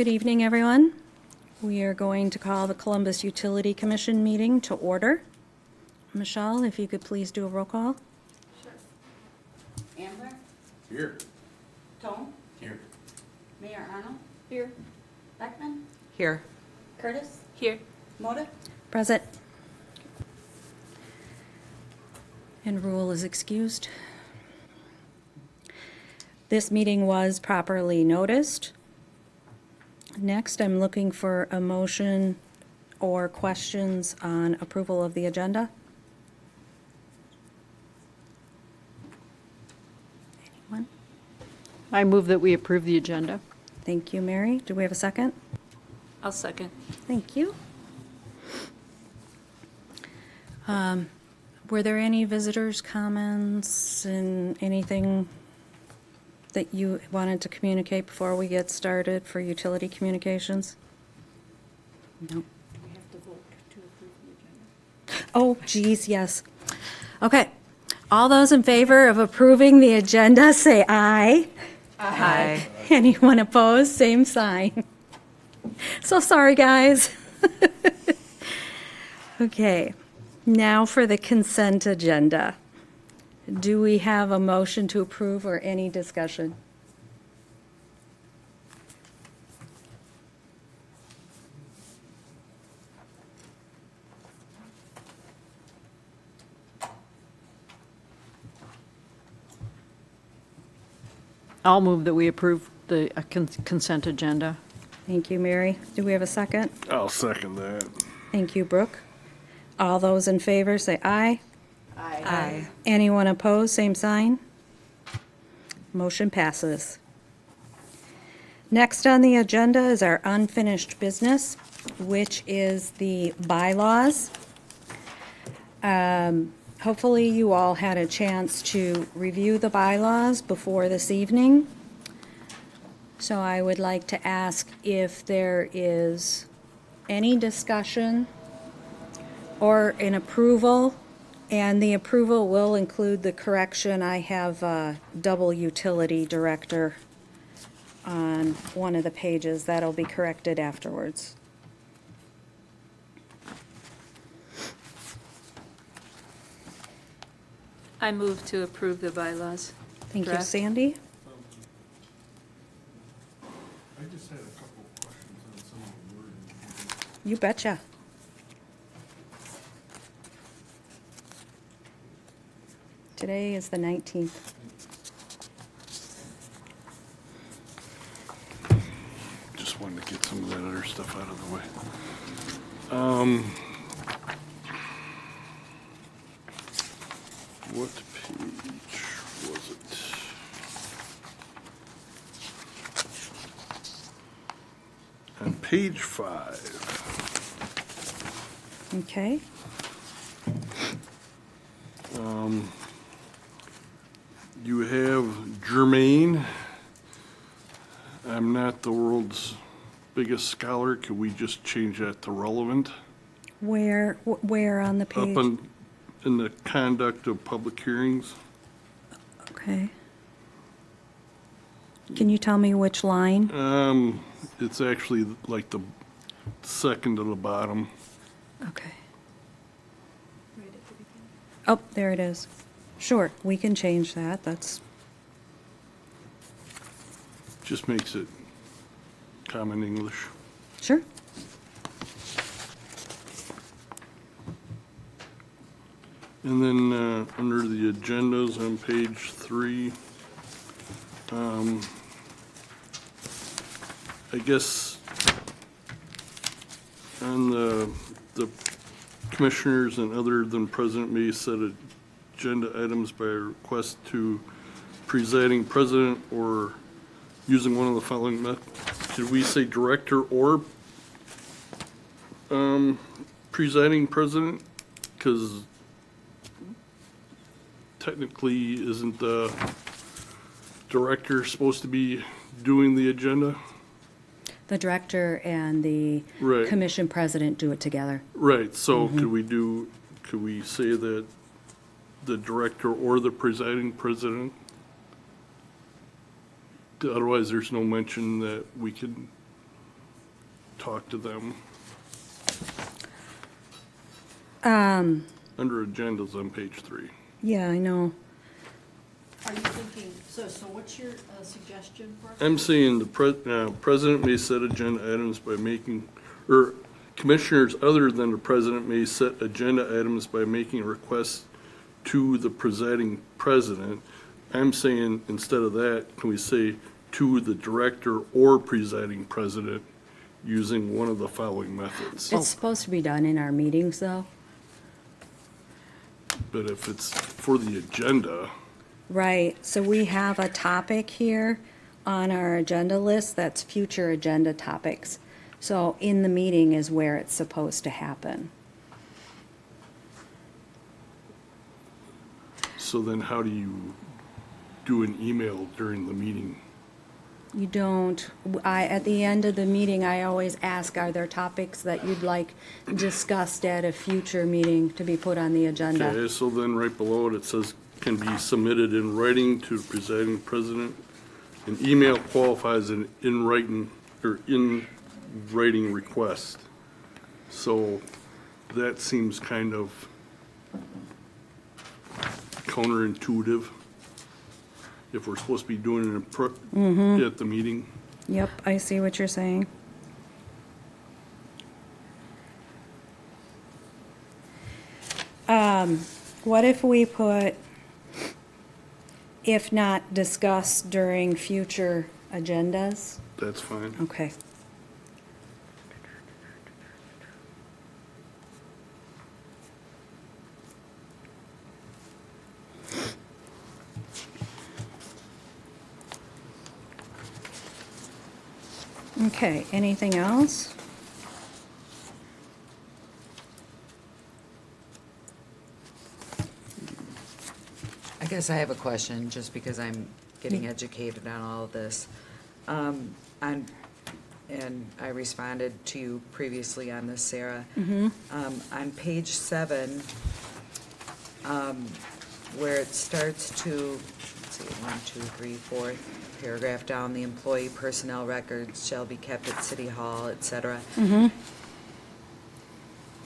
Good evening, everyone. We are going to call the Columbus Utility Commission meeting to order. Michelle, if you could please do a roll call. Sure. Ambler? Here. Tone? Here. Mayor Arnold? Here. Beckman? Here. Curtis? Here. Moda? Present. And Rule is excused. This meeting was properly noticed. Next, I'm looking for a motion or questions on approval of the agenda. Anyone? I move that we approve the agenda. Thank you, Mary. Do we have a second? I'll second. Thank you. Were there any visitors' comments and anything that you wanted to communicate before we get started for utility communications? No. We have to vote to approve the agenda. Oh, geez, yes. Okay. All those in favor of approving the agenda, say aye. Aye. Anyone opposed, same sign. So sorry, guys. Okay, now for the consent agenda. Do we have a motion to approve or any discussion? I'll move that we approve the consent agenda. Thank you, Mary. Do we have a second? I'll second that. Thank you, Brooke. All those in favor, say aye. Aye. Anyone opposed, same sign. Motion passes. Next on the agenda is our unfinished business, which is the bylaws. Hopefully you all had a chance to review the bylaws before this evening. So I would like to ask if there is any discussion or an approval, and the approval will include the correction. I have double utility director on one of the pages. That'll be corrected afterwards. I move to approve the bylaws. Thank you, Draft. Sandy. I just had a couple of questions on some of the wording. You betcha. Today is the 19th. Just wanted to get some of that other stuff out of the way. What page was it? On page 5. Okay. You have Germaine. I'm not the world's biggest scholar. Could we just change that to relevant? Where on the page? Up in the conduct of public hearings. Okay. Can you tell me which line? It's actually like the second to the bottom. Okay. Oh, there it is. Sure, we can change that. That's, Just makes it common English. sure. And then under the agendas on page 3, I guess on the commissioners and other than President may set agenda items by request to presiding president or using one of the following methods. Did we say director or presiding president? Because technically, isn't the director supposed to be doing the agenda? The director and the Right. commission president do it together. Right, so could we say that the director or the presiding president? Otherwise, there's no mention that we could talk to them. Um, Under agendas on page 3. yeah, I know. Are you thinking, so what's your suggestion for? I'm saying the president may set agenda items by making, or commissioners other than the president may set agenda items by making requests to the presiding president. I'm saying instead of that, can we say to the director or presiding president using one of the following methods? It's supposed to be done in our meetings, though. But if it's for the agenda, Right, so we have a topic here on our agenda list that's future agenda topics. So in the meeting is where it's supposed to happen. so then how do you do an email during the meeting? You don't, at the end of the meeting, I always ask, are there topics that you'd like discussed at a future meeting to be put on the agenda? Okay, so then right below it, it says can be submitted in writing to the presiding president. An email qualifies an in writing or in writing request. So that seems kind of counterintuitive if we're supposed to be doing it at the meeting. Yep, I see what you're saying. What if we put, if not discussed during future agendas? That's fine. Okay. Okay, anything else? I guess I have a question, just because I'm getting educated on all of this. And I responded to you previously on this, Sarah. On page 7, where it starts to, let's see, 1, 2, 3, 4 paragraph down, the employee personnel records shall be kept at City Hall, et cetera.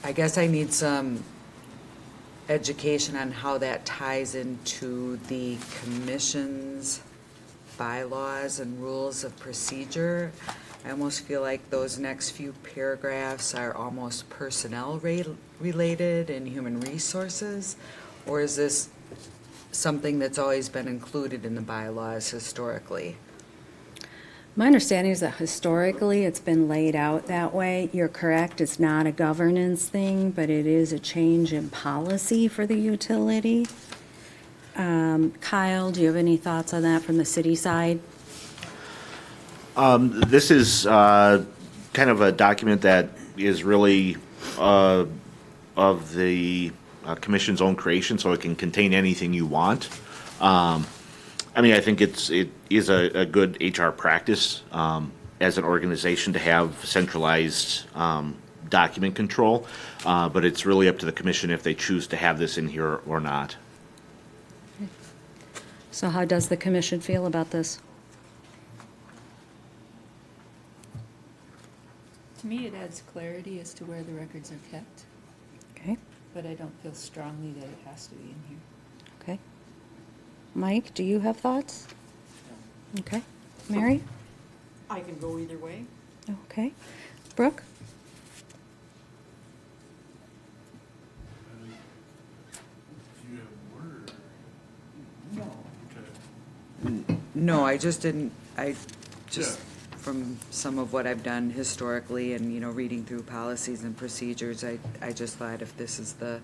I guess I need some education on how that ties into the commission's bylaws and rules of procedure. I almost feel like those next few paragraphs are almost personnel related and human resources, or is this something that's always been included in the bylaws historically? My understanding is that historically, it's been laid out that way. You're correct, it's not a governance thing, but it is a change in policy for the utility. Kyle, do you have any thoughts on that from the city side? This is kind of a document that is really of the commission's own creation, so it can contain anything you want. I mean, I think it is a good HR practice as an organization to have centralized document control, but it's really up to the commission if they choose to have this in here or not. So how does the commission feel about this? To me, it adds clarity as to where the records are kept, Okay, but I don't feel strongly that it has to be in here. okay. Mike, do you have thoughts? Okay. Mary? I can go either way. Okay. Brooke? No, I just didn't, from some of what I've done historically and, reading through policies and procedures, I just thought if this is the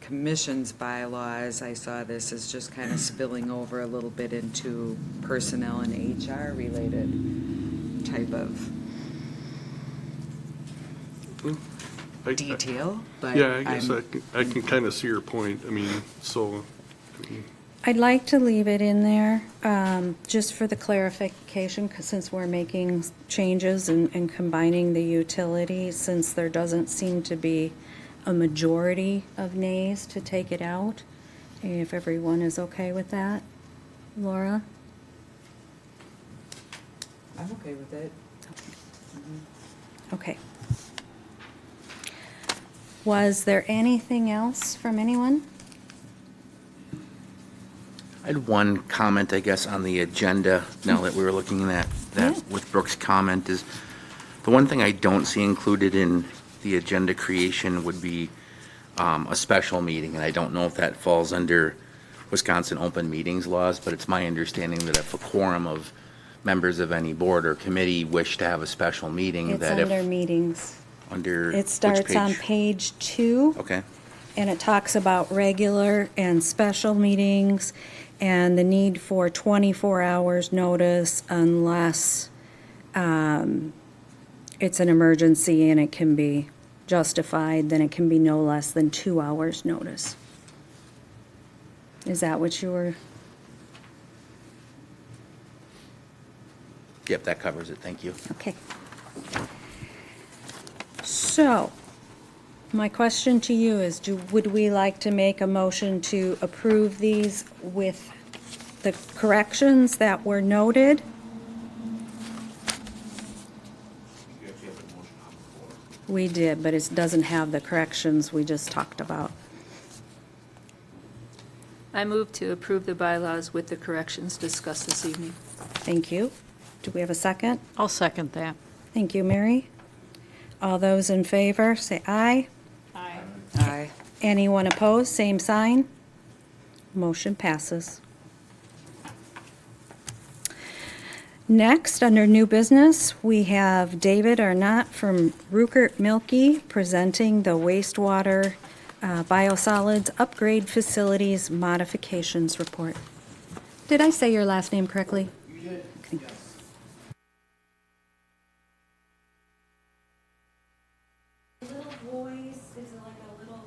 commission's bylaws, I saw this as just kind of spilling over a little bit into personnel and HR related type of detail, but Yeah, I guess I'm- I can kind of see your point. I mean, so, I'd like to leave it in there, just for the clarification, 'cause since we're making changes and combining the utilities, since there doesn't seem to be a majority of nays to take it out, if everyone is okay with that. Laura? I'm okay with it. Okay. Was there anything else from anyone? I had one comment, I guess, on the agenda, now that we were looking at that Yeah. with Brooke's comment, is the one thing I don't see included in the agenda creation would be a special meeting, and I don't know if that falls under Wisconsin open meetings laws, but it's my understanding that if a quorum of members of any board or committee wish to have a special meeting, It's that if. under meetings. Under It which starts on page 2. Okay, And it talks about regular and special meetings and the need for 24 hours notice unless it's an emergency and it can be justified, then it can be no less than 2 hours notice. Is that what you were, yep, that covers it, thank you. okay. So, my question to you is, would we like to make a motion to approve these with the corrections that were noted? We did, but it doesn't have the corrections we just talked about. I move to approve the bylaws with the corrections discussed this evening. Thank you. Do we have a second? I'll second that. Thank you, Mary. All those in favor, say aye. Aye. Anyone opposed, same sign. Motion passes. Next, under new business, we have David Arnott from Rupert Milky presenting the wastewater biosolids upgrade facilities modifications report. Did I say your last name correctly? You did.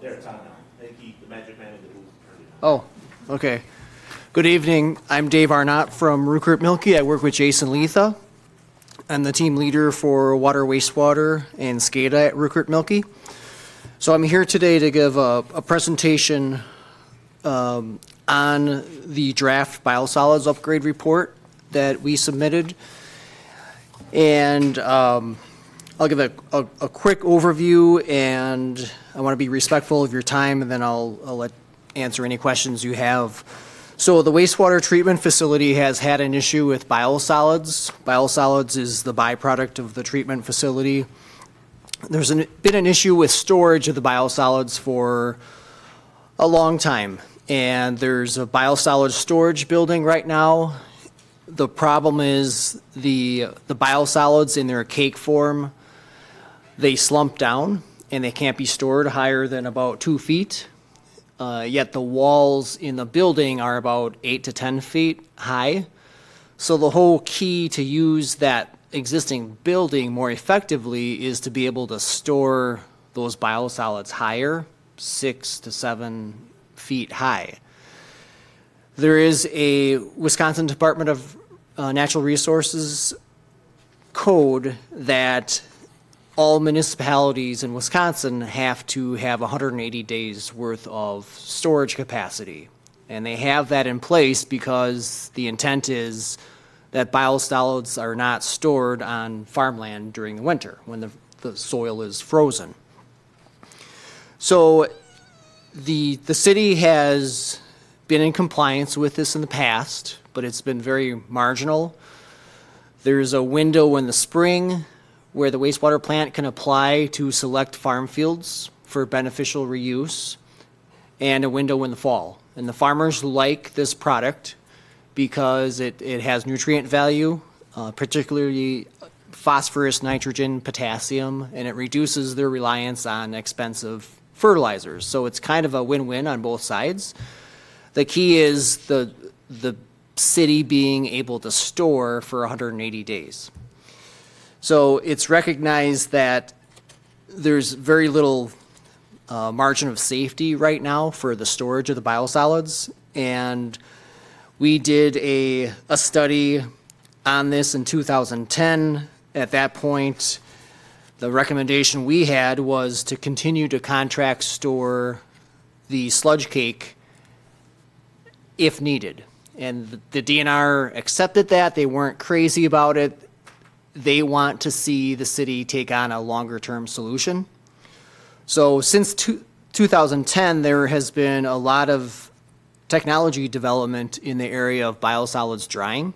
There, it's on now. The magic man in the booth turned it on. Oh, okay. Good evening. I'm Dave Arnott from Rupert Milky. I work with Jason Letha. I'm the team leader for water, wastewater, and SCADA at Rupert Milky. So I'm here today to give a presentation on the draft biosolids upgrade report that we submitted. And I'll give a quick overview, and I want to be respectful of your time, and then I'll answer any questions you have. So the wastewater treatment facility has had an issue with biosolids. Biosolids is the byproduct of the treatment facility. There's been an issue with storage of the biosolids for a long time, and there's a biosolids storage building right now. The problem is the biosolids in their cake form, they slump down and they can't be stored higher than about 2 feet. Yet the walls in the building are about 8 to 10 feet high. So the whole key to use that existing building more effectively is to be able to store those biosolids higher, 6 to 7 feet high. There is a Wisconsin Department of Natural Resources code that all municipalities in Wisconsin have to have 180 days worth of storage capacity. And they have that in place because the intent is that biosolids are not stored on farmland during the winter when the soil is frozen. So the city has been in compliance with this in the past, but it's been very marginal. There's a window in the spring where the wastewater plant can apply to select farm fields for beneficial reuse, and a window in the fall. And the farmers like this product because it has nutrient value, particularly phosphorus, nitrogen, potassium, and it reduces their reliance on expensive fertilizers. So it's kind of a win-win on both sides. The key is the city being able to store for 180 days. So it's recognized that there's very little margin of safety right now for the storage of the biosolids. And we did a study on this in 2010. At that point, the recommendation we had was to continue to contract store the sludge cake if needed. And the DNR accepted that. They weren't crazy about it. they want to see the city take on a longer-term solution. So since 2010, there has been a lot of technology development in the area of biosolids drying.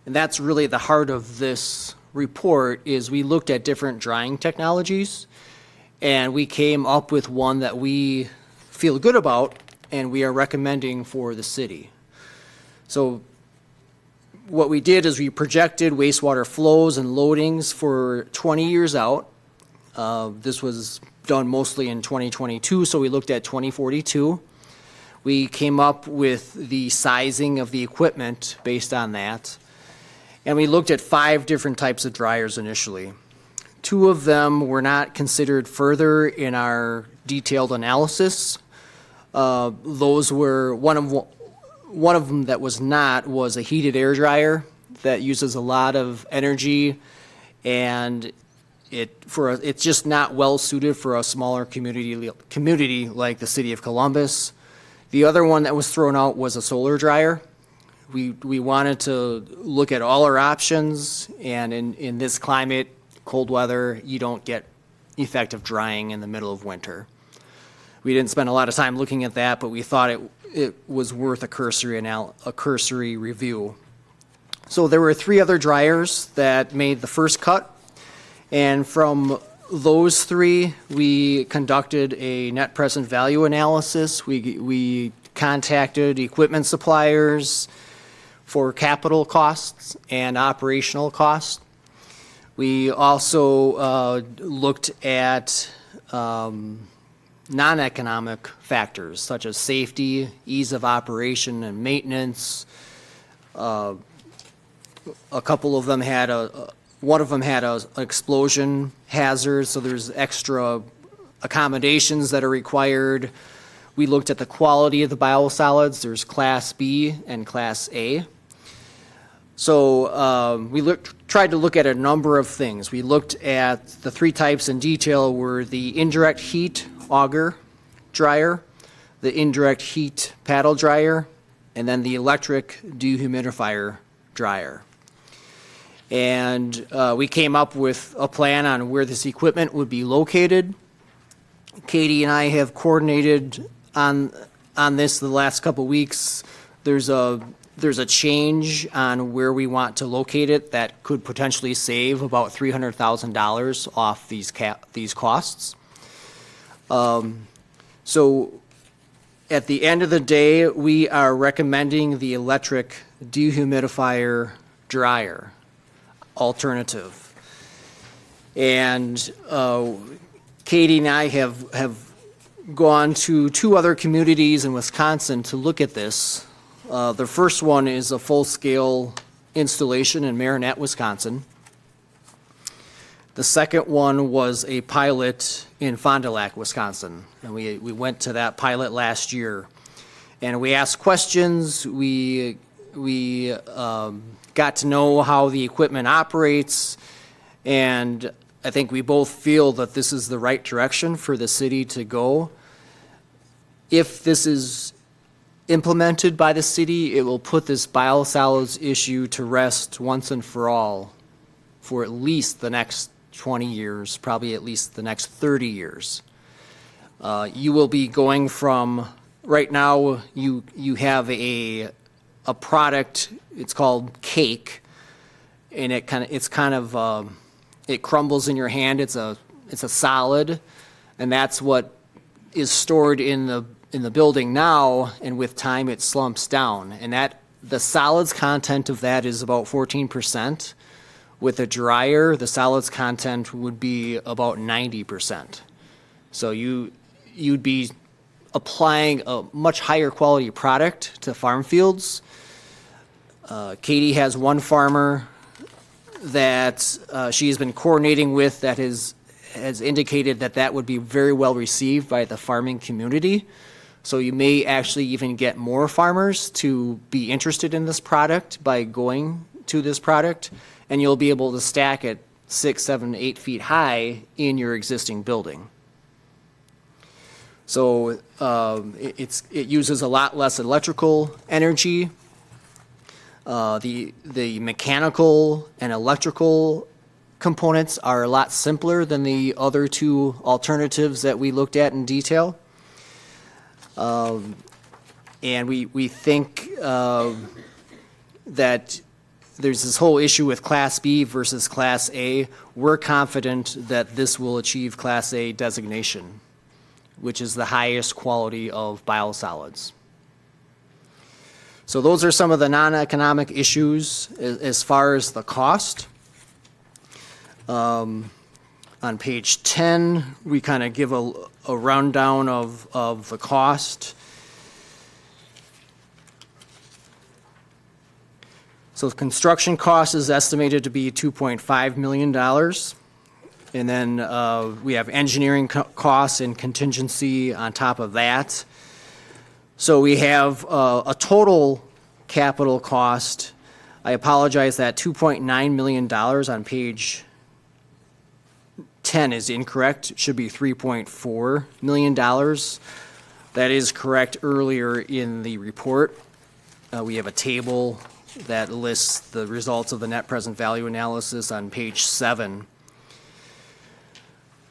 And that's really the heart of this report, is we looked at different drying technologies, and we came up with one that we feel good about and we are recommending for the city. So what we did is we projected wastewater flows and loadings for 20 years out. This was done mostly in 2022, so we looked at 2042. We came up with the sizing of the equipment based on that. And we looked at 5 different types of dryers initially. 2 of them were not considered further in our detailed analysis. Those were, one of them that was not was a heated air dryer that uses a lot of energy, and it's just not well suited for a smaller community like the city of Columbus. The other one that was thrown out was a solar dryer. We wanted to look at all our options, and in this climate, cold weather, you don't get effective drying in the middle of winter. We didn't spend a lot of time looking at that, but we thought it was worth a cursory review. So there were 3 other dryers that made the first cut, and from those 3, we conducted a net present value analysis. We contacted equipment suppliers for capital costs and operational costs. We also looked at non-economic factors such as safety, ease of operation and maintenance. A couple of them had one of them had an explosion hazard, so there's extra accommodations that are required. We looked at the quality of the biosolids. There's Class B and Class A. So we tried to look at a number of things. We looked at the 3 types in detail were the indirect heat auger dryer, the indirect heat paddle dryer, and then the electric dehumidifier dryer. And we came up with a plan on where this equipment would be located. Katie and I have coordinated on this the last couple weeks. There's a change on where we want to locate it that could potentially save about $300,000 off these costs. So at the end of the day, we are recommending the electric dehumidifier dryer alternative. And Katie and I have gone to 2 other communities in Wisconsin to look at this. The first one is a full-scale installation in Marinette, Wisconsin. The second one was a pilot in Fond du Lac, Wisconsin. And we went to that pilot last year. And we asked questions. We got to know how the equipment operates. And I think we both feel that this is the right direction for the city to go. If this is implemented by the city, it will put this biosolids issue to rest once and for all for at least the next 20 years, probably at least the next 30 years. You will be going from, right now, you have a product, it's called cake, and it crumbles in your hand. It's a solid, and that's what is stored in the building now, and with time it slumps down. And the solids content of that is about 14%. With a dryer, the solids content would be about 90%. So you'd be applying a much higher quality product to farm fields. Katie has one farmer that she has been coordinating with that has indicated that would be very well received by the farming community. So you may actually even get more farmers to be interested in this product by going to this product, and you'll be able to stack it 6, 7, 8 feet high in your existing building. So it uses a lot less electrical energy. The mechanical and electrical components are a lot simpler than the other two alternatives that we looked at in detail. And we think that there's this whole issue with Class B versus Class A. We're confident that this will achieve Class A designation, which is the highest quality of biosolids. So those are some of the non-economic issues as far as the cost. On page 10, we kind of give a rundown of the cost. So the construction cost is estimated to be $2.5 million. And then we have engineering costs and contingency on top of that. So we have a total capital cost. I apologize, that $2.9 million on page 10 is incorrect. It should be $3.4 million. That is correct earlier in the report. We have a table that lists the results of the net present value analysis on page 7.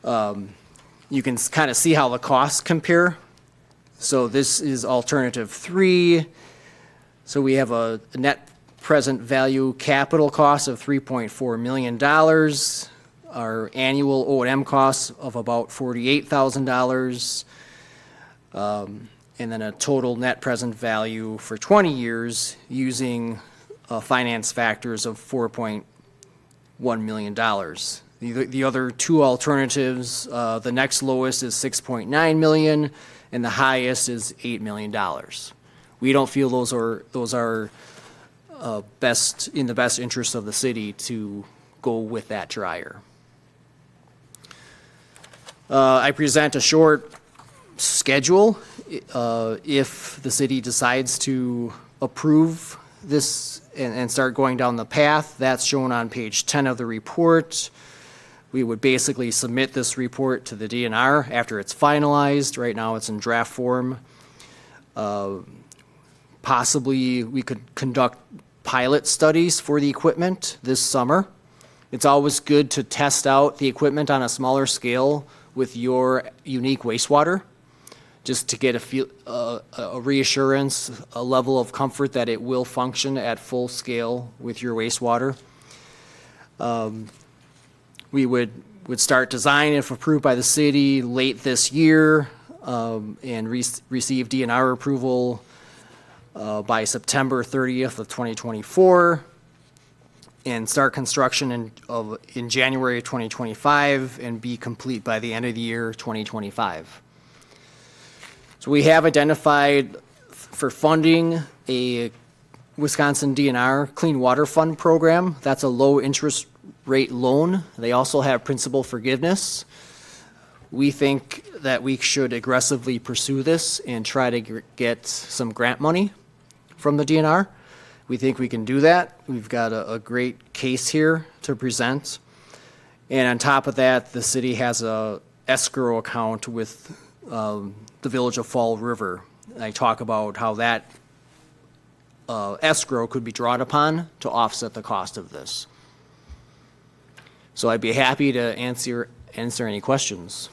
You can kind of see how the costs compare. So this is alternative 3. So we have a net present value capital cost of $3.4 million. Our annual O&M costs of about $48,000. And then a total net present value for 20 years using finance factors of $4.1 million. The other two alternatives, the next lowest is $6.9 million, and the highest is $8 million. We don't feel those are best in the best interest of the city to go with that dryer. I present a short schedule if the city decides to approve this and start going down the path. That's shown on page 10 of the report. We would basically submit this report to the DNR after it's finalized. Right now it's in draft form. Possibly we could conduct pilot studies for the equipment this summer. It's always good to test out the equipment on a smaller scale with your unique wastewater, just to get a reassurance, a level of comfort that it will function at full scale with your wastewater. We would start design, if approved by the city, late this year, and receive DNR approval by September 30th of 2024, and start construction in January of 2025, and be complete by the end of the year 2025. So we have identified for funding a Wisconsin DNR Clean Water Fund program. That's a low interest rate loan. They also have principal forgiveness. We think that we should aggressively pursue this and try to get some grant money from the DNR. We think we can do that. We've got a great case here to present. And on top of that, the city has a escrow account with the Village of Fall River. I talk about how that escrow could be drawn upon to offset the cost of this. So I'd be happy to answer any questions.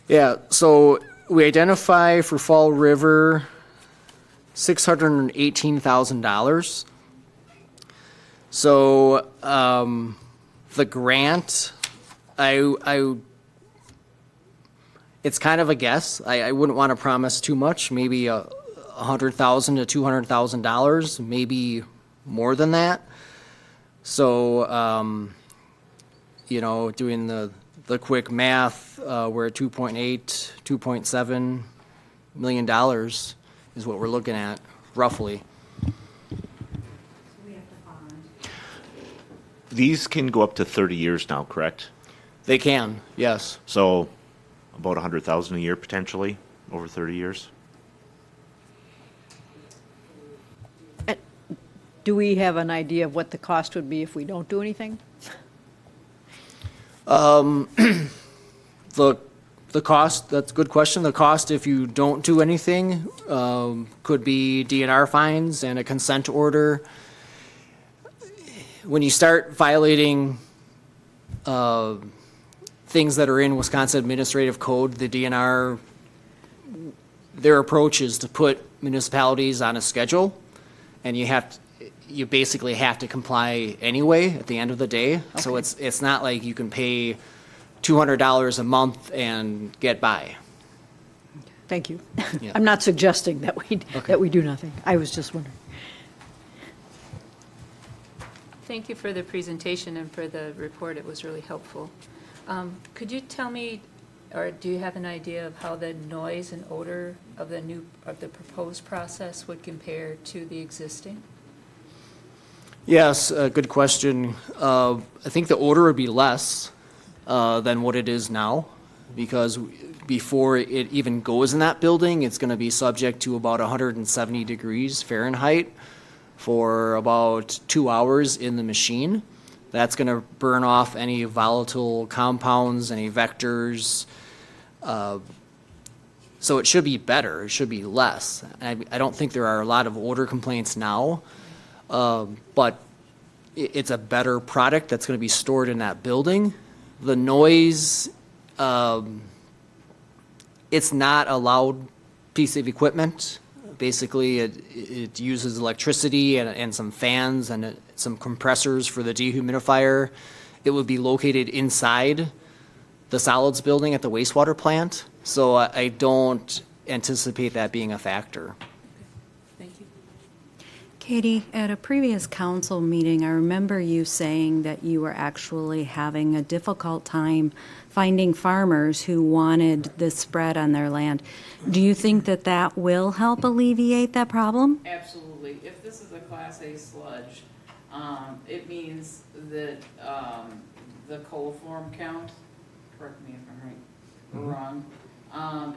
Yeah, so we identify for Fall River $618,000. So the grant, it's kind of a guess. I wouldn't want to promise too much. Maybe $100,000 to $200,000, maybe more than that. So doing the quick math, we're at $2.7 million is what we're looking at, roughly. These can go up to 30 years now, correct? They can, yes. So about 100,000 a year potentially over 30 years? Do we have an idea of what the cost would be if we don't do anything? The cost, that's a good question. The cost, if you don't do anything, could be DNR fines and a consent order. When you start violating things that are in Wisconsin Administrative Code, the DNR, their approach is to put municipalities on a schedule, and you basically have to comply anyway at the end of the day. So it's not like you can pay $200 a month and get by. Thank you. Yeah. I'm not suggesting that we do nothing. I was just wondering. Thank you for the presentation and for the report. It was really helpful. Could you tell me, or do you have an idea of how the noise and odor of the proposed process would compare to the existing? Yes, good question. I think the odor would be less than what it is now, because before it even goes in that building, it's going to be subject to about 170 degrees Fahrenheit for about 2 hours in the machine. That's going to burn off any volatile compounds, any vectors. So it should be better. It should be less. I don't think there are a lot of odor complaints now, but it's a better product that's going to be stored in that building. The noise, it's not a loud piece of equipment. Basically, it uses electricity and some fans and some compressors for the dehumidifier. It would be located inside the solids building at the wastewater plant, so I don't anticipate that being a factor. Thank you. Katie, at a previous council meeting, I remember you saying that you were actually having a difficult time finding farmers who wanted this spread on their land. Do you think that that will help alleviate that problem? Absolutely. If this is a Class A sludge, it means that the coliform count, correct me if I'm right or wrong,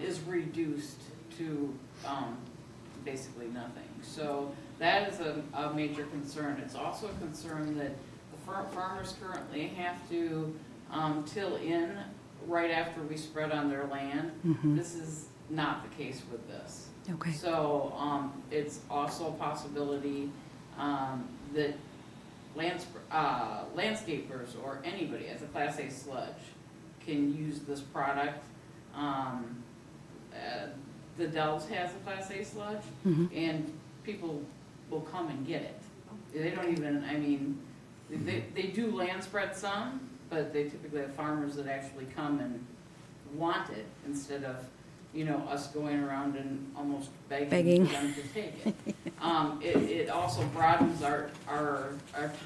is reduced to basically nothing. So that is a major concern. It's also a concern that the farmers currently have to till in right after we spread on their land. This is not the case with this. Okay. So it's also a possibility that landscapers or anybody as a Class A sludge can use this product. The Dells has a Class A sludge, and people will come and get it. They don't even, I mean, they do land spread some, but they typically have farmers that actually come and want it instead of, us going around and almost begging for them to take it. It also broadens our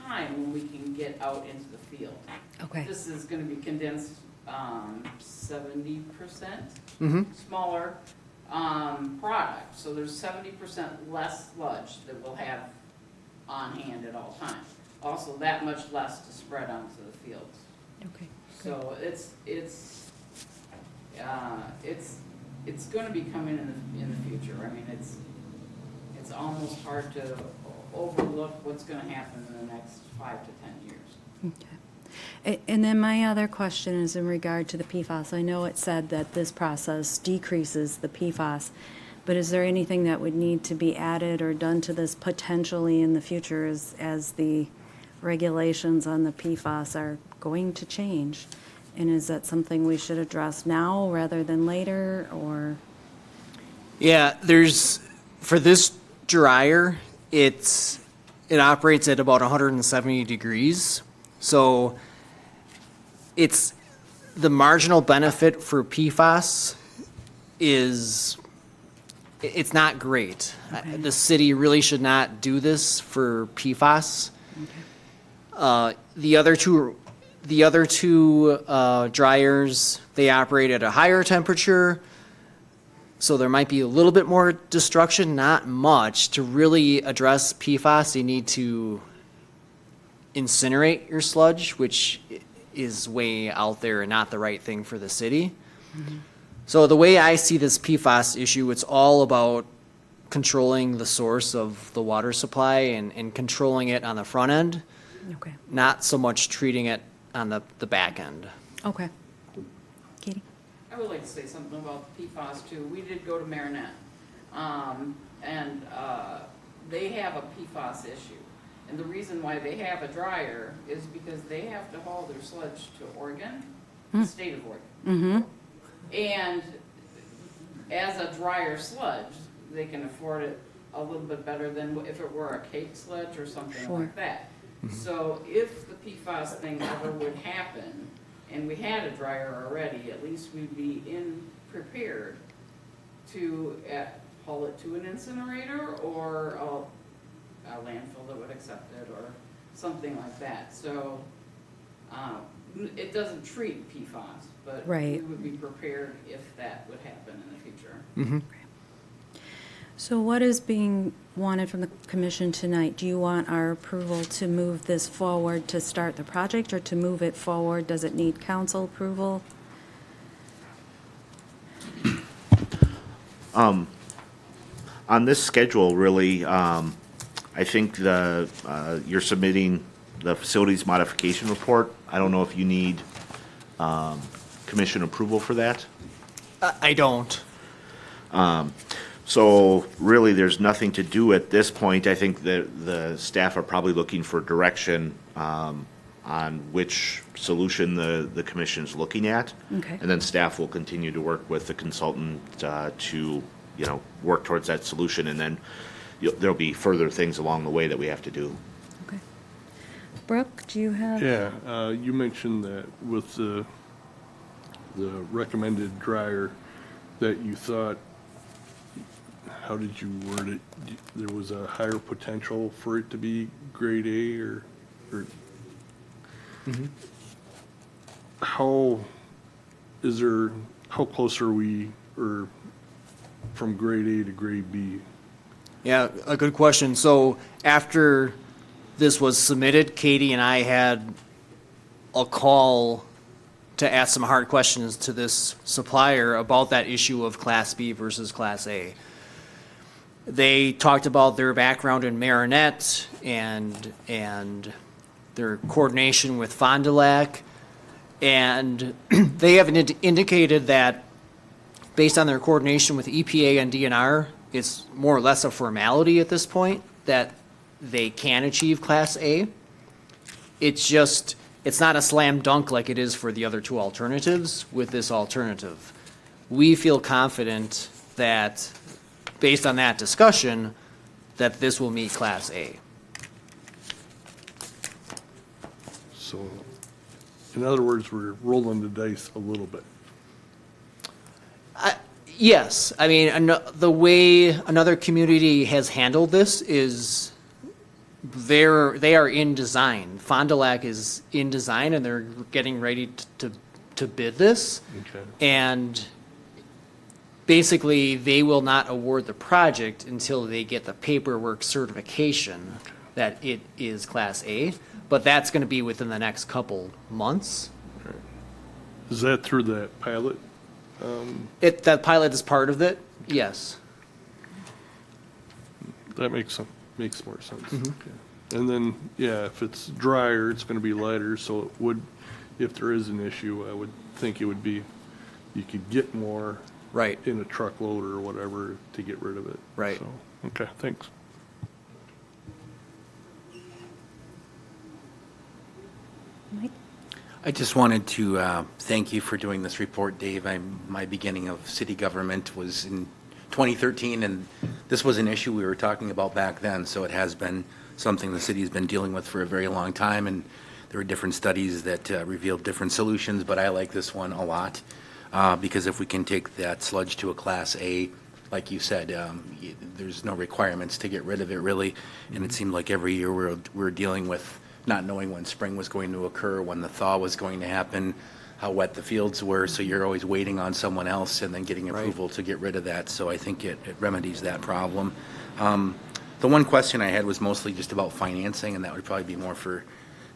time when we can get out into the field. Okay. This is gonna be condensed 70% smaller product, so there's 70% less sludge that we'll have on hand at all times. Also, that much less to spread onto the fields. Okay. So it's going to be coming in the future. I mean, it's almost hard to overlook what's going to happen in the next 5 to 10 years. Okay. And then my other question is in regard to the PFAS. I know it said that this process decreases the PFAS, but is there anything that would need to be added or done to this potentially in the future as the regulations on the PFAS are going to change? And is that something we should address now rather than later, or? Yeah, for this dryer, it operates at about 170 degrees. So it's the marginal benefit for PFAS it's not great. Okay. The city really should not do this for PFAS. Okay. The other two dryers, they operate at a higher temperature, so there might be a little bit more destruction, not much. To really address PFAS, you need to incinerate your sludge, which is way out there and not the right thing for the city. So the way I see this PFAS issue, it's all about controlling the source of the water supply and controlling it on the front end, Okay. not so much treating it on the back end. Okay. Katie? I would like to say something about the PFAS too. We did go to Marinette, and they have a PFAS issue. And the reason why they have a dryer is because they have to haul their sludge to Oregon, the state of Oregon. And as a drier sludge, they can afford it a little bit better than if it were a cake sludge or something Sure. like that. So if the PFAS thing ever would happen, and we had a dryer already, at least we'd be prepared to haul it to an incinerator or a landfill that would accept it or something like that. So it doesn't treat PFAS, but we Right. would be prepared if that would happen in the future. So what is being wanted from the commission tonight? Do you want our approval to move this forward to start the project, or to move it forward? Does it need council approval? On this schedule, really, I think you're submitting the facilities modification report. I don't know if you need commission approval for that. I don't. So really, there's nothing to do at this point. I think that the staff are probably looking for direction on which solution the commission's looking at. Okay. And then staff will continue to work with the consultant to, work towards that solution. And then there'll be further things along the way that we have to do. Okay. Brooke, do you have? Yeah, you mentioned that with the recommended dryer, that you thought, how did you word it? There was a higher potential for it to be grade A or how close are we, or from grade A to grade B? Yeah, a good question. So after this was submitted, Katie and I had a call to ask some hard questions to this supplier about that issue of Class B versus Class A. They talked about their background in Marinette and their coordination with Fond du Lac, and they have indicated that based on their coordination with EPA and DNR, it's more or less a formality at this point that they can achieve Class A. It's not a slam dunk like it is for the other two alternatives with this alternative. We feel confident that, based on that discussion, that this will meet Class A. So, in other words, we're rolling the dice a little bit. Yes, I mean, the way another community has handled this is they are in design. Fond du Lac is in design, and they're getting ready to bid this. Okay. And basically, they will not award the project until they get the paperwork certification that it is Class A, but that's going to be within the next couple months. Is that through that pilot? That pilot is part of it, yes. That makes more sense. Okay. And then, yeah, if it's drier, it's gonna be lighter, so it would, if there is an issue, I would think it would be, you could get more Right. in a truckload or whatever to get rid of it. Right. So, okay, thanks. Mike? I just wanted to thank you for doing this report, Dave. My beginning of city government was in 2013, and this was an issue we were talking about back then, so it has been something the city's been dealing with for a very long time, and there were different studies that revealed different solutions, but I like this one a lot, because if we can take that sludge to a Class A, like you said, there's no requirements to get rid of it, really, and it seemed like every year we're dealing with not knowing when spring was going to occur, when the thaw was going to happen, how wet the fields were, so you're always waiting on someone else and then getting approval to get rid of that, so I think it remedies that problem. The one question I had was mostly just about financing, and that would probably be more for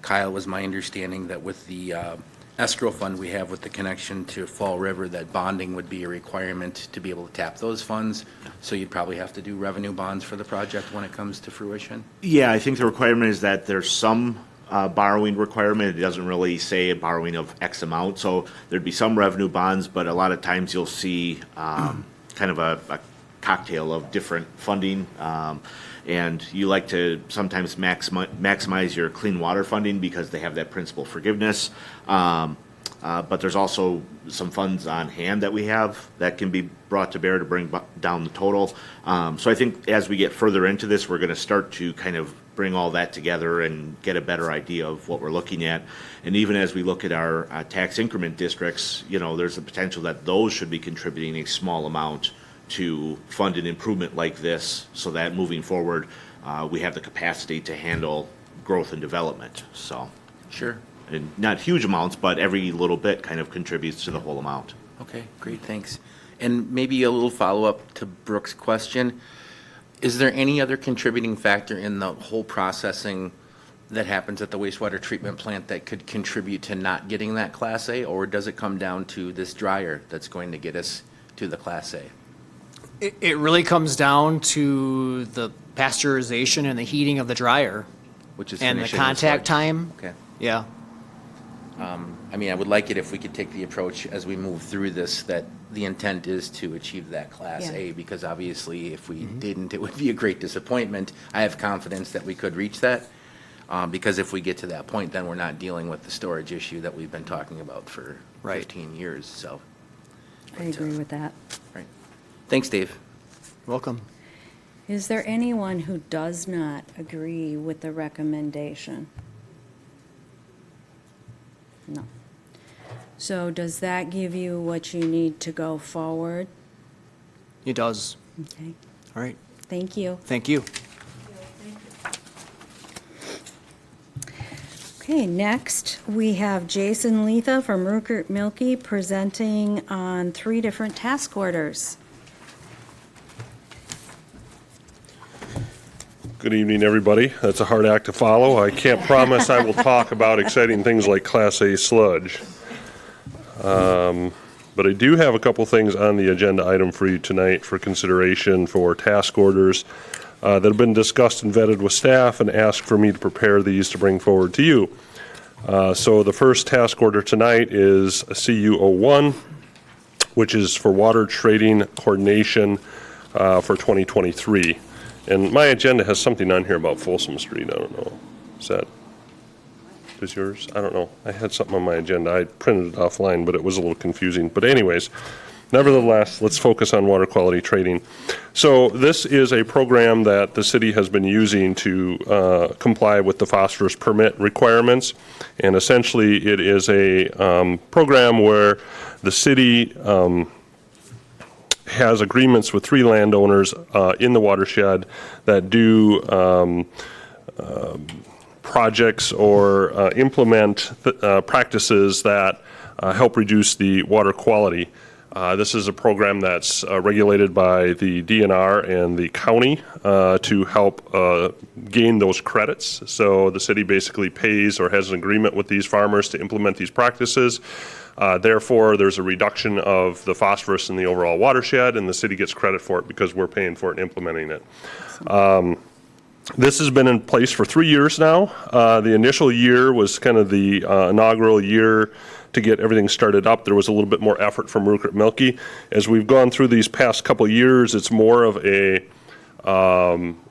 Kyle. Was my understanding that with the escrow fund we have with the connection to Fall River, that bonding would be a requirement to be able to tap those funds, so you'd probably have to do revenue bonds for the project when it comes to fruition? Yeah, I think the requirement is that there's some borrowing requirement. It doesn't really say a borrowing of X amount, so there'd be some revenue bonds, but a lot of times you'll see kind of a cocktail of different funding. And you like to sometimes maximize your clean water funding because they have that principal forgiveness. But there's also some funds on hand that we have that can be brought to bear to bring down the total. So I think as we get further into this, we're going to start to kind of bring all that together and get a better idea of what we're looking at. And even as we look at our tax increment districts, you know, there's the potential that those should be contributing a small amount to fund an improvement like this, so that moving forward, we have the capacity to handle growth and development. So, Sure. and not huge amounts, but every little bit kind of contributes to the whole amount. Okay, great, thanks. And maybe a little follow-up to Brooke's question. Is there any other contributing factor in the whole processing that happens at the wastewater treatment plant that could contribute to not getting that Class A? Or does it come down to this dryer that's going to get us to the Class A? It really comes down to the pasteurization and the heating of the dryer Which is and the finishing contact sludge? time. Okay. Yeah. I mean, I would like it if we could take the approach as we move through this, that the intent is to achieve that Class Yeah. A, because obviously if we didn't, it would be a great disappointment. I have confidence that we could reach that, because if we get to that point, then we're not dealing with the storage issue that we've been talking about for Right. 15 years, so. I agree with that. Right. Thanks, Dave. Welcome. Is there anyone who does not agree with the recommendation? No. So does that give you what you need to go forward? It does. Okay, All right. thank you. Thank you. Okay, next, we have Jason Letha from Rupert Milky presenting on 3 different task orders. Good evening, everybody. That's a hard act to follow. I can't promise I will talk about exciting things like Class A sludge. But I do have a couple things on the agenda item for you tonight for consideration for task orders that have been discussed and vetted with staff and asked for me to prepare these to bring forward to you. So the first task order tonight is a CU01, which is for water trading coordination for 2023. And my agenda has something on here about Folsom Street. I don't know. Is yours? I don't know. I had something on my agenda. I printed it offline, but it was a little confusing. But anyways, nevertheless, let's focus on water quality trading. So this is a program that the city has been using to comply with the phosphorus permit requirements. And essentially, it is a program where the city has agreements with 3 landowners in the watershed that do projects or implement practices that help reduce the water quality. This is a program that's regulated by the DNR and the county to help gain those credits. So the city basically pays or has an agreement with these farmers to implement these practices. Therefore, there's a reduction of the phosphorus in the overall watershed, and the city gets credit for it because we're paying for it and implementing it. This has been in place for 3 years now. The initial year was kind of the inaugural year to get everything started up. There was a little bit more effort from Rupert Milky. As we've gone through these past couple of years, it's more of a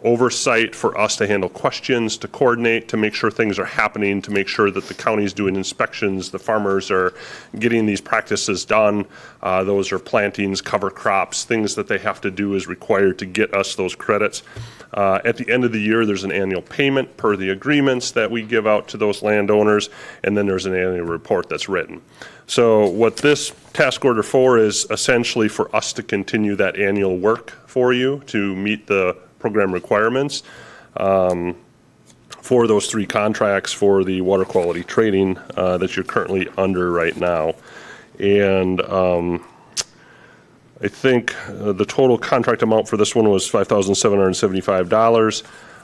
oversight for us to handle questions, to coordinate, to make sure things are happening, to make sure that the county's doing inspections, the farmers are getting these practices done. Those are plantings, cover crops, things that they have to do is required to get us those credits. At the end of the year, there's an annual payment per the agreements that we give out to those landowners, and then there's an annual report that's written. So what this task order for is essentially for us to continue that annual work for you to meet the program requirements for those 3 contracts for the water quality trading that you're currently under right now. And I think the total contract amount for this one was $5,775.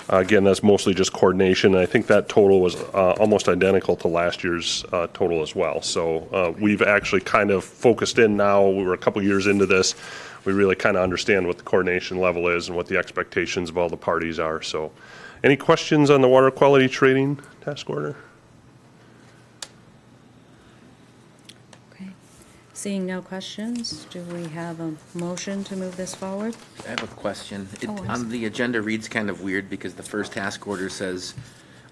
Again, that's mostly just coordination. I think that total was almost identical to last year's total as well. So we've actually kind of focused in now. We were a couple years into this. We really kind of understand what the coordination level is and what the expectations of all the parties are. So Any questions on the water quality trading task order? Okay. Seeing no questions, do we have a motion to move this forward? I have a question. It, Oh, I'm on the agenda reads kind of weird because the first task order says,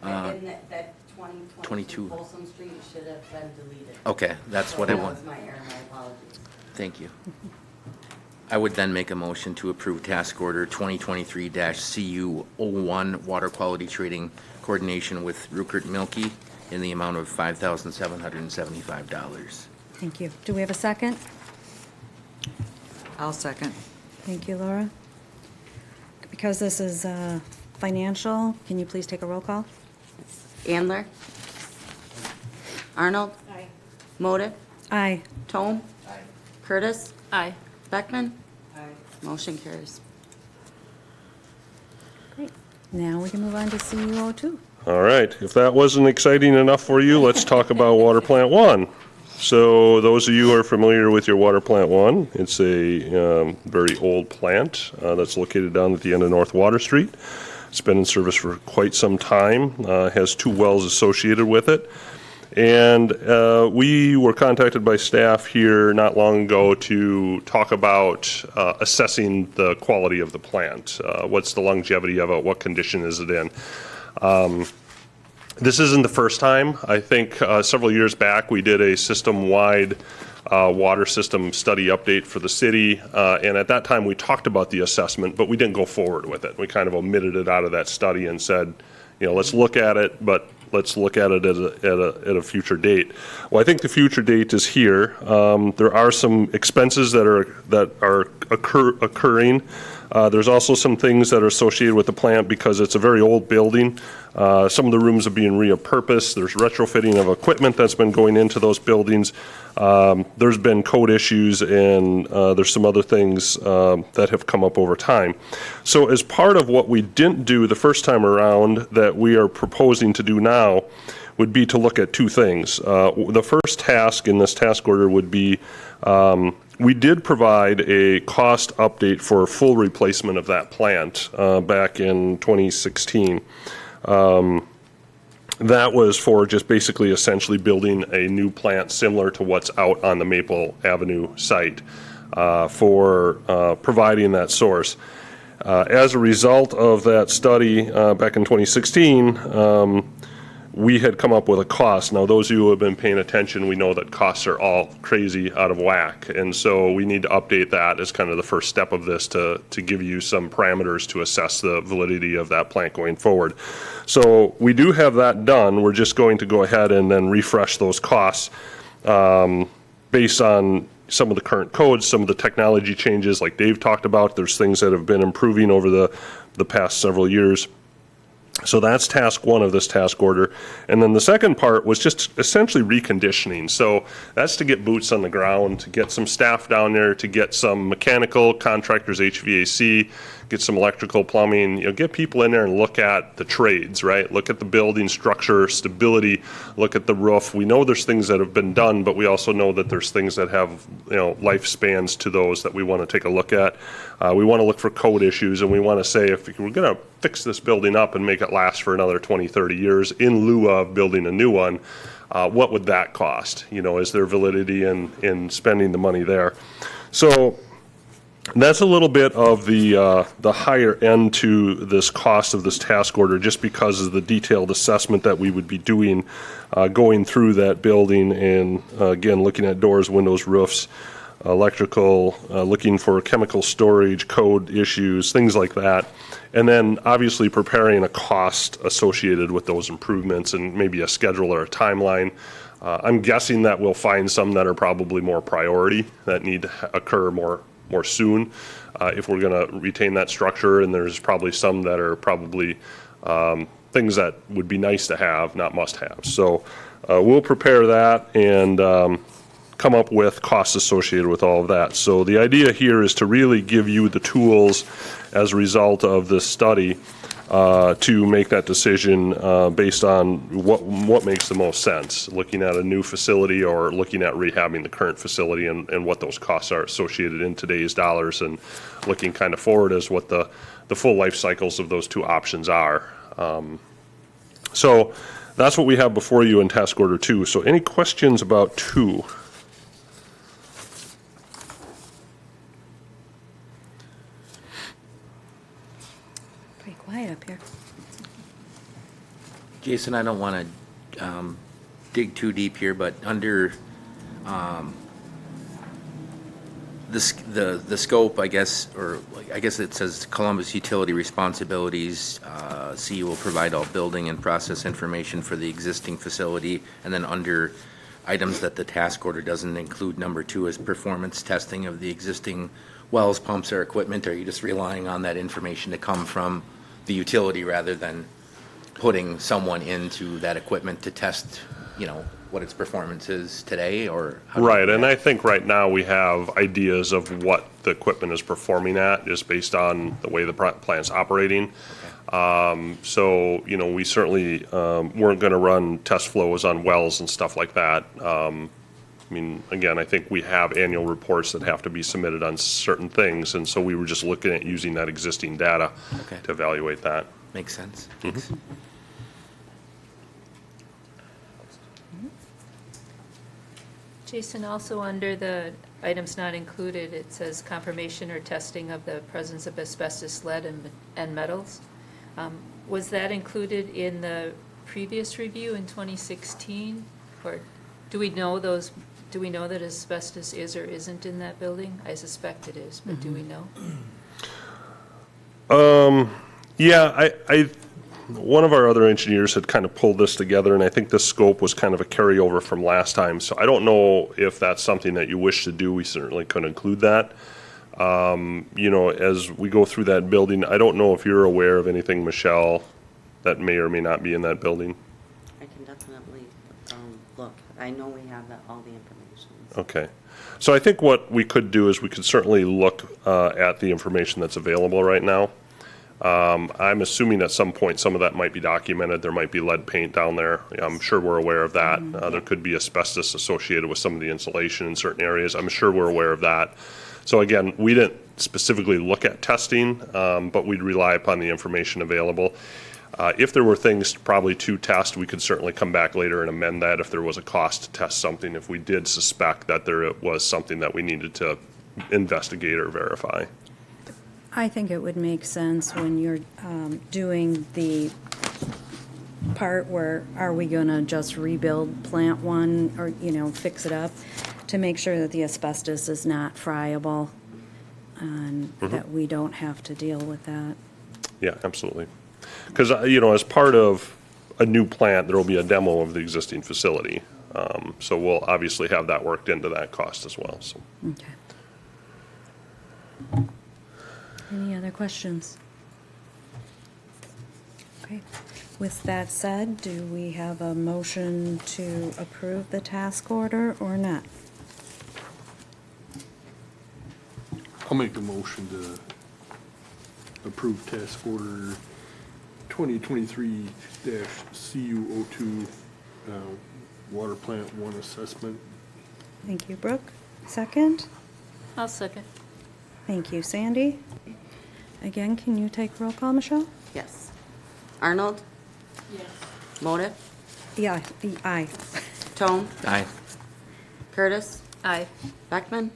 And that 22. 2022 Folsom Street should have been deleted. okay, that's what I want. That was my error, my apologies. Thank you. I would then make a motion to approve task order 2023-CU01, water quality trading coordination with Rupert Milkie in the amount of $5,775. Thank you. Do we have a second? I'll second. Thank you, Laura. Because this is financial, can you please take a roll call? Andler. Arnold. Aye. Moded. Aye. Tome. Aye. Curtis. Aye. Beckman. Aye. Motion carries. Great. Now we can move on to CU02. All right, if that wasn't exciting enough for you, let's talk about Water Plant One. So those of you who are familiar with your Water Plant One, it's a very old plant that's located down at the end of North Water Street. It's been in service for quite some time, has 2 wells associated with it. And we were contacted by staff here not long ago to talk about assessing the quality of the plant. What's the longevity of it? What condition is it in? This isn't the first time. I think several years back we did a system-wide water system study update for the city, and at that time we talked about the assessment, but we didn't go forward with it. We kind of omitted it out of that study and said, you know, let's look at it, but let's look at it at a future date. Well, I think the future date is here. There are some expenses that are occurring. There's also some things that are associated with the plant because it's a very old building. Some of the rooms are being repurposed. There's retrofitting of equipment that's been going into those buildings. There's been code issues, and there's some other things that have come up over time. So as part of what we didn't do the first time around that we are proposing to do now would be to look at 2 things. The first task in this task order would be we did provide a cost update for a full replacement of that plant back in 2016. That was for just basically essentially building a new plant similar to what's out on the Maple Avenue site for providing that source. As a result of that study back in 2016, we had come up with a cost. Now, those of you who have been paying attention, we know that costs are all crazy out of whack. And so we need to update that as kind of the first step of this to give you some parameters to assess the validity of that plant going forward. So we do have that done. We're just going to go ahead and then refresh those costs based on some of the current codes, some of the technology changes like Dave talked about. There's things that have been improving over the past several years. So that's task 1 of this task order. And then the second part was just essentially reconditioning. So that's to get boots on the ground, to get some staff down there, to get some mechanical contractors, HVAC, get some electrical, plumbing, you know, get people in there and look at the trades, right? Look at the building structure, stability, look at the roof. We know there's things that have been done, but we also know that there's things that have, you know, lifespans to those that we want to take a look at. We want to look for code issues, and we want to say if we're going to fix this building up and make it last for another 20, 30 years in lieu of building a new one, what would that cost? You know, is there validity in spending the money there? So that's a little bit of the higher end to this cost of this task order, just because of the detailed assessment that we would be doing, going through that building and, again, looking at doors, windows, roofs, electrical, looking for chemical storage, code issues, things like that. And then obviously preparing a cost associated with those improvements and maybe a schedule or a timeline. I'm guessing that we'll find some that are probably more priority, that need to occur more soon if we're going to retain that structure. And there's probably some that are probably things that would be nice to have, not must have. So we'll prepare that and come up with costs associated with all of that. So the idea here is to really give you the tools as a result of this study to make that decision based on what makes the most sense, looking at a new facility or looking at rehabbing the current facility and what those costs are associated in today's dollars, and looking kind of forward as what the full life cycles of those 2 options are. So that's what we have before you in task order 2. So any questions about 2? Pretty quiet up here. Jason, I don't want to dig too deep here, but under the scope, I guess, or I guess it says Columbus Utility Responsibilities, CU will provide all building and process information for the existing facility, and then under items that the task order doesn't include, number 2 is performance testing of the existing wells, pumps, or equipment. Are you just relying on that information to come from the utility rather than putting someone into that equipment to test, what its performance is today, or? how do you Right, do and that? I think right now we have ideas of what the equipment is performing at, just based on the way the plant's operating. So, we certainly weren't going to run test flows on wells and stuff like that. Again, I think we have annual reports that have to be submitted on certain things, and so we were just looking at using that existing data Okay. to evaluate that. Makes sense. Thanks. Jason, also under the items not included, it says confirmation or testing of the presence of asbestos, lead, and metals. Was that included in the previous review in 2016? Or do we know that asbestos is or isn't in that building? I suspect it is, but do we know? Yeah, one of our other engineers had kind of pulled this together, and I think the scope was kind of a carryover from last time. So I don't know if that's something that you wish to do. We certainly could include that. As we go through that building, I don't know if you're aware of anything, Michelle, that may or may not be in that building. I can definitely look. I know we have all the information. Okay. So I think what we could do is we could certainly look at the information that's available right now. I'm assuming at some point some of that might be documented. There might be lead paint down there. I'm sure we're aware of that. There could be asbestos associated with some of the insulation in certain areas. I'm sure we're aware of that. So again, we didn't specifically look at testing, but we'd rely upon the information available. If there were things probably to test, we could certainly come back later and amend that if there was a cost to test something, if we did suspect that there was something that we needed to investigate or verify. I think it would make sense when you're doing the part where are we going to just rebuild plant 1 or, fix it up, to make sure that the asbestos is not friable and that we don't have to deal with that. Yeah, absolutely. Because, as part of a new plant, there will be a demo of the existing facility. So we'll obviously have that worked into that cost as well, so. Okay. Any other questions? Okay. With that said, do we have a motion to approve the task order or not? I'll make a motion to approve task order 2023-CU02, water plant 1 assessment. Thank you, Brooke. Second? I'll second. Thank you, Sandy. Again, can you take roll call, Michelle? Yes. Arnold? Yes. Moda? Yeah, aye. Tone? Aye. Curtis? Aye. Beckman?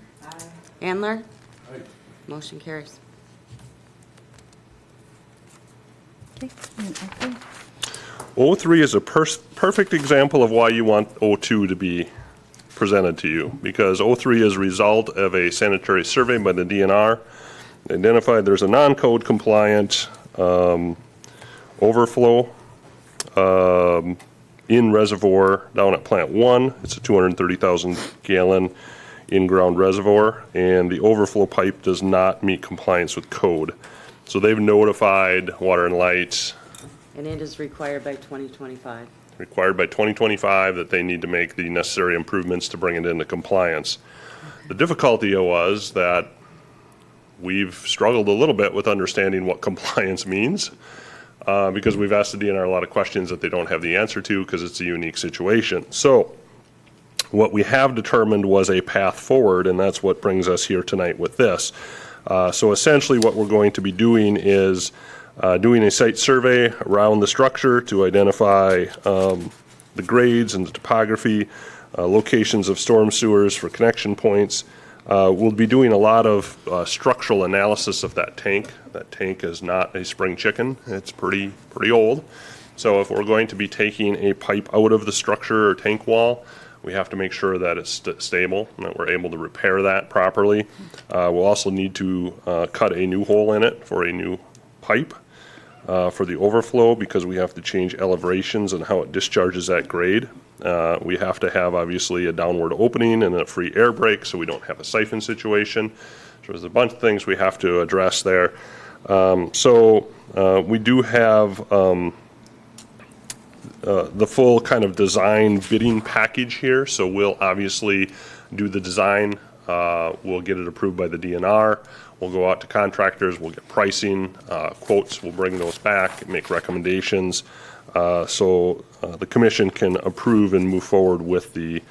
Andler? Motion carries. Okay, and okay. 03 is a perfect example of why you want 02 to be presented to you, because 03 is a result of a sanitary survey by the DNR. Identified there's a non-code compliant overflow in reservoir down at plant 1. It's a 230,000 gallon in-ground reservoir, and the overflow pipe does not meet compliance with code. So they've notified Water and Light, And it is required by 2025. required by 2025, that they need to make the necessary improvements to bring it into compliance. The difficulty was that we've struggled a little bit with understanding what compliance means, because we've asked the DNR a lot of questions that they don't have the answer to, because it's a unique situation. So what we have determined was a path forward, and that's what brings us here tonight with this. So essentially what we're going to be doing is Doing a site survey around the structure to identify the grades and the topography, locations of storm sewers for connection points. We'll be doing a lot of structural analysis of that tank. That tank is not a spring chicken. It's pretty old. So if we're going to be taking a pipe out of the structure or tank wall, we have to make sure that it's stable and that we're able to repair that properly. We'll also need to cut a new hole in it for a new pipe for the overflow, because we have to change elevations and how it discharges at grade. We have to have, obviously, a downward opening and a free air break so we don't have a siphon situation. So there's a bunch of things we have to address there. We do have the full kind of design bidding package here. So we'll obviously do the design. We'll get it approved by the DNR. We'll go out to contractors. We'll get pricing, quotes. We'll bring those back, make recommendations. So the commission can approve and move forward with the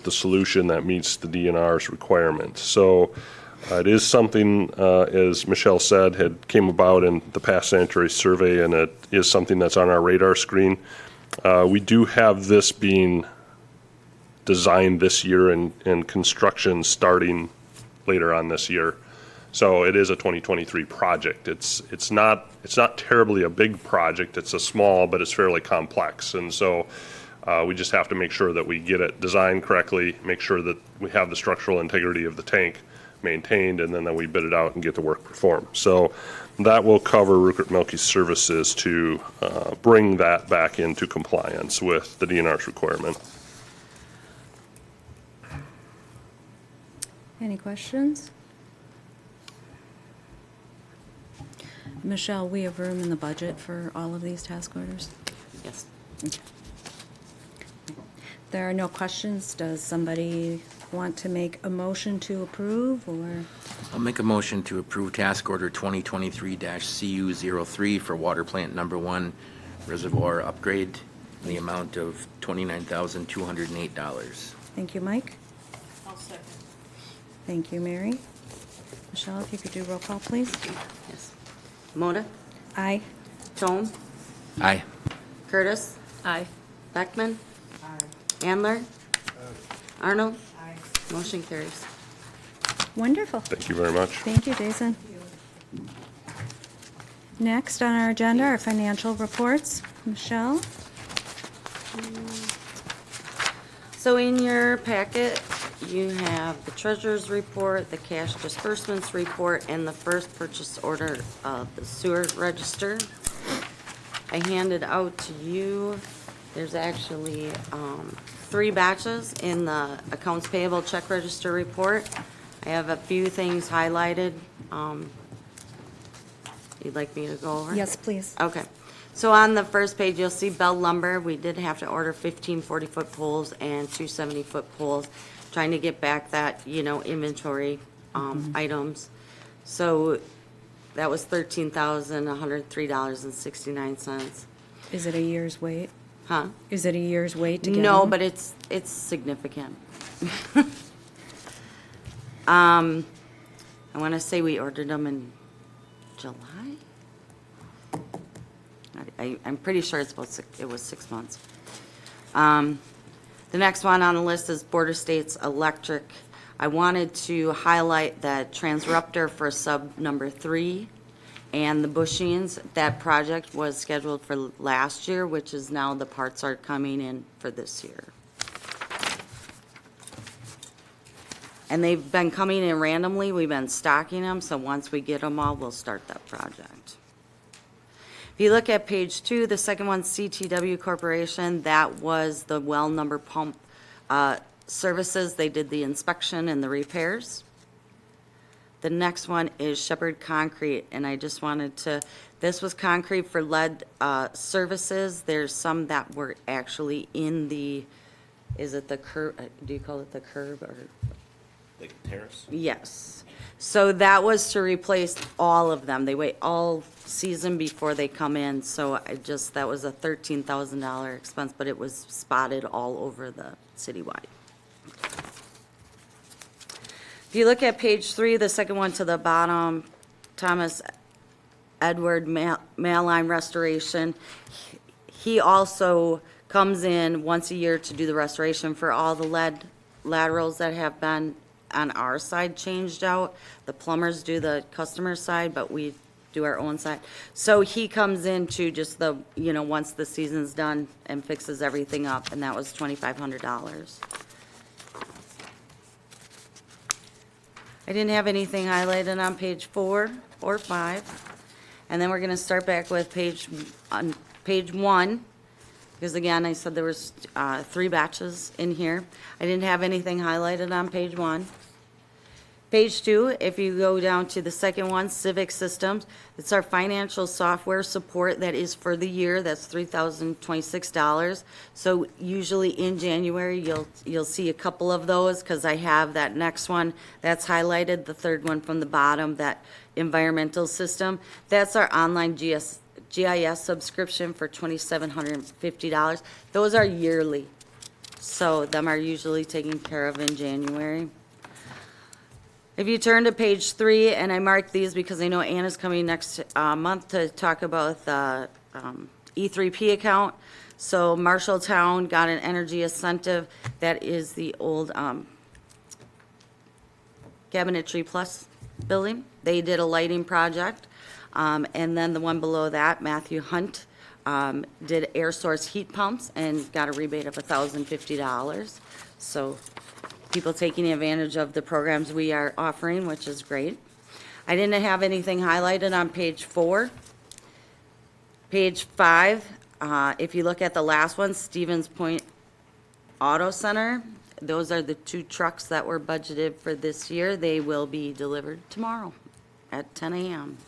solution that meets the DNR's requirements. So it is something, as Michelle said, came about in the past sanitary survey, and it is something that's on our radar screen. We do have this being designed this year and construction starting later on this year. So it is a 2023 project. It's not terribly a big project. It's a small, but it's fairly complex. And so we just have to make sure that we get it designed correctly, make sure that we have the structural integrity of the tank maintained, and then that we bid it out and get the work performed. So that will cover Rupert Milky's services to bring that back into compliance with the DNR's requirement. Any questions? Michelle, we have room in the budget for all of these task orders? Yes. There are no questions. Does somebody want to make a motion to approve, or? I'll make a motion to approve task order 2023-CU03 for water plant number 1 reservoir upgrade in the amount of $29,208. Thank you, Mike. I'll second. Thank you, Mary. Michelle, if you could do roll call, please. Yes. Moda, Aye. Tome, Aye. Curtis, Aye. Beckman, Andler, Arnold. Motion carries. Wonderful. Thank you very much. Thank you, Jason. Next on our agenda are financial reports. Michelle? So in your packet, you have the treasurer's report, the cash disbursements report, and the first purchase order of the sewer register. I handed out to you, there's actually 3 batches in the accounts payable check register report. I have a few things highlighted. You'd like me to go over? Yes, please. Okay. So on the first page, you'll see Bell Lumber. We did have to order 15 40-foot poles and 2 70-foot poles, trying to get back that, inventory items. So that was $13,103.69. Is it a year's wait? Huh? Is it a year's wait to get No, them? but it's significant. I want to say we ordered them in July? I'm pretty sure it was 6 months. The next one on the list is Border States Electric. I wanted to highlight that Transruptor for sub number 3 and the bushings. That project was scheduled for last year, which is now the parts are coming in for this year. And they've been coming in randomly. We've been stocking them, so once we get them all, we'll start that project. If you look at page 2, the second one, CTW Corporation, that was the well number pump services. They did the inspection and the repairs. The next one is Shepherd Concrete, and I just wanted to, this was concrete for lead services. There's some that were actually in the, is it the curb, do you call it the curb or? Like terrace? Yes. So that was to replace all of them. They wait all season before they come in, so that was a $13,000 expense, but it was spotted all over the citywide. If you look at page 3, the second one to the bottom, Thomas Edward Mail Line Restoration. He also comes in once a year to do the restoration for all the lead laterals that have been on our side changed out. The plumbers do the customer side, but we do our own side. So he comes in to just once the season's done and fixes everything up, and that was $2,500. I didn't have anything highlighted on page 4 or 5. And then we're gonna start back with page 1, because again, I said there was 3 batches in here. I didn't have anything highlighted on page 1. Page 2, if you go down to the second one, Civic Systems, it's our financial software support that is for the year, that's $3,026. So usually in January, you'll see a couple of those, because I have that next one that's highlighted, the third one from the bottom, that environmental system. That's our online GIS subscription for $2,750. Those are yearly, so them are usually taken care of in January. If you turn to page 3, and I marked these because I know Anna's coming next month to talk about the E3P account. So Marshalltown got an energy incentive. That is the old Cabinetry Plus building. They did a lighting project. And then the one below that, Matthew Hunt, did air source heat pumps and got a rebate of $1,050. So people taking advantage of the programs we are offering, which is great. I didn't have anything highlighted on page 4. Page 5, if you look at the last one, Stevens Point Auto Center, those are the 2 trucks that were budgeted for this year. They will be delivered tomorrow at 10 a.m.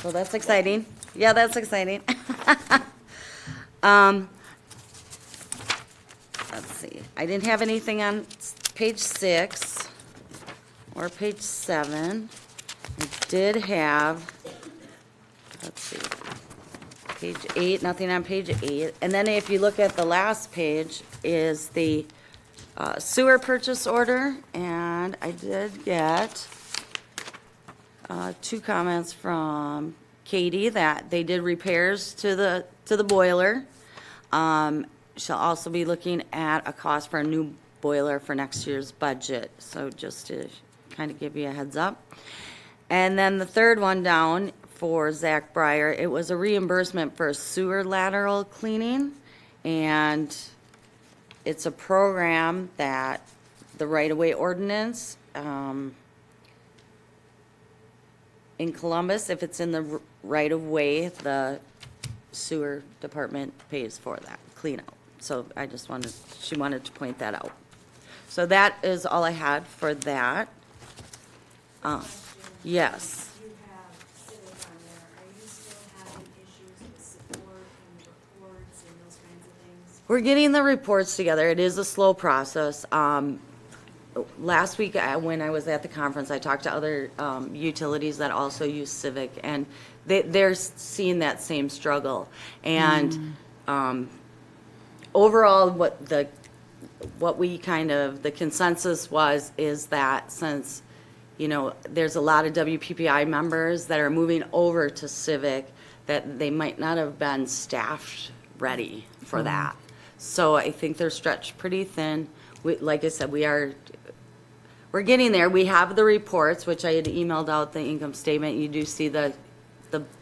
So that's exciting. Yeah, that's exciting. Let's see, I didn't have anything on page 6 or page 7. I did have, let's see, page 8, nothing on page 8. And then if you look at the last page is the sewer purchase order, and I did get 2 comments from Katie that they did repairs to the boiler. She'll also be looking at a cost for a new boiler for next year's budget, so just to kind of give you a heads up. And then the third one down for Zach Breyer, it was a reimbursement for sewer lateral cleaning, and it's a program that the right-of-way ordinance in Columbus, if it's in the right-of-way, the sewer department pays for that clean-out. So I just she wanted to point that out. So that is all I had for that. Yes. You have Civic on there. Are you still having issues with support and reports and those kinds of things? We're getting the reports together. It is a slow process. Last week, when I was at the conference, I talked to other utilities that also use Civic, and they're seeing that same struggle. And overall, what we kind of, the consensus is that since, there's a lot of WPPI members that are moving over to Civic, that they might not have been staffed ready for that. So I think they're stretched pretty thin. Like I said, we're getting there. We have the reports, which I had emailed out the income statement. You do see the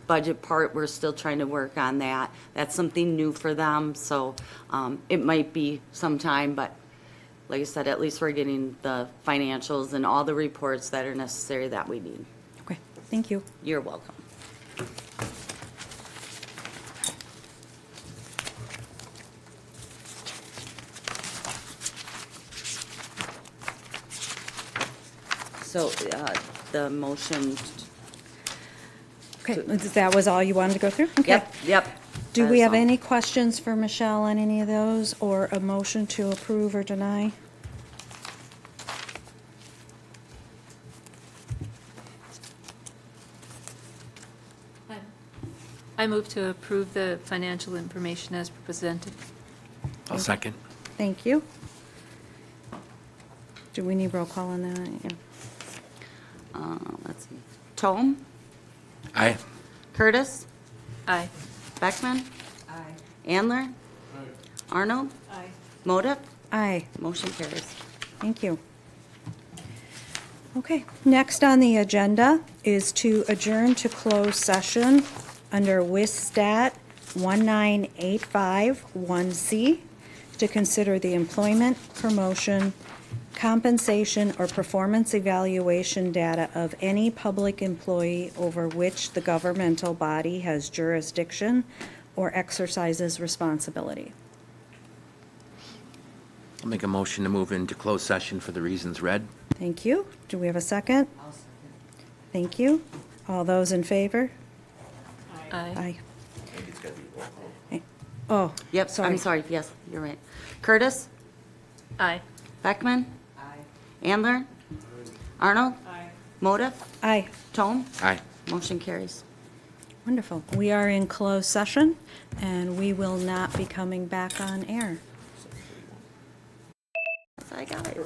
budget part. We're still trying to work on that. That's something new for them, so it might be some time, but like I said, at least we're getting the financials and all the reports that are necessary that we need. Okay, thank you. You're welcome. So the motion. Okay, that was all you wanted to go through? Okay. Yep. Do That we is have all. any questions for Michelle on any of those, or a motion to approve or deny? I move to approve the financial information as presented. I'll second. Thank you. Do we need roll call on that? Yeah. Let's see. Tome, Aye. Curtis, Aye. Beckman. Aye. Andler. Arnold. Aye. Modip. Aye. Motion carries. Thank you. Okay, next on the agenda is to adjourn to closed session under WISSTAT 19851C to consider the employment, promotion, compensation, or performance evaluation data of any public employee over which the governmental body has jurisdiction or exercises responsibility. I'll make a motion to move into closed session for the reasons read. Thank you. Do we have a second? Thank you. All those in favor? Aye. Aye. Oh, Yep, I'm sorry, yes, you're right. Curtis, Aye. Beckman. Aye. Andler. Arnold. Aye. Modip. aye. Tone. Aye. Motion carries. Wonderful. We are in closed session, and we will not be coming back on air. I got it.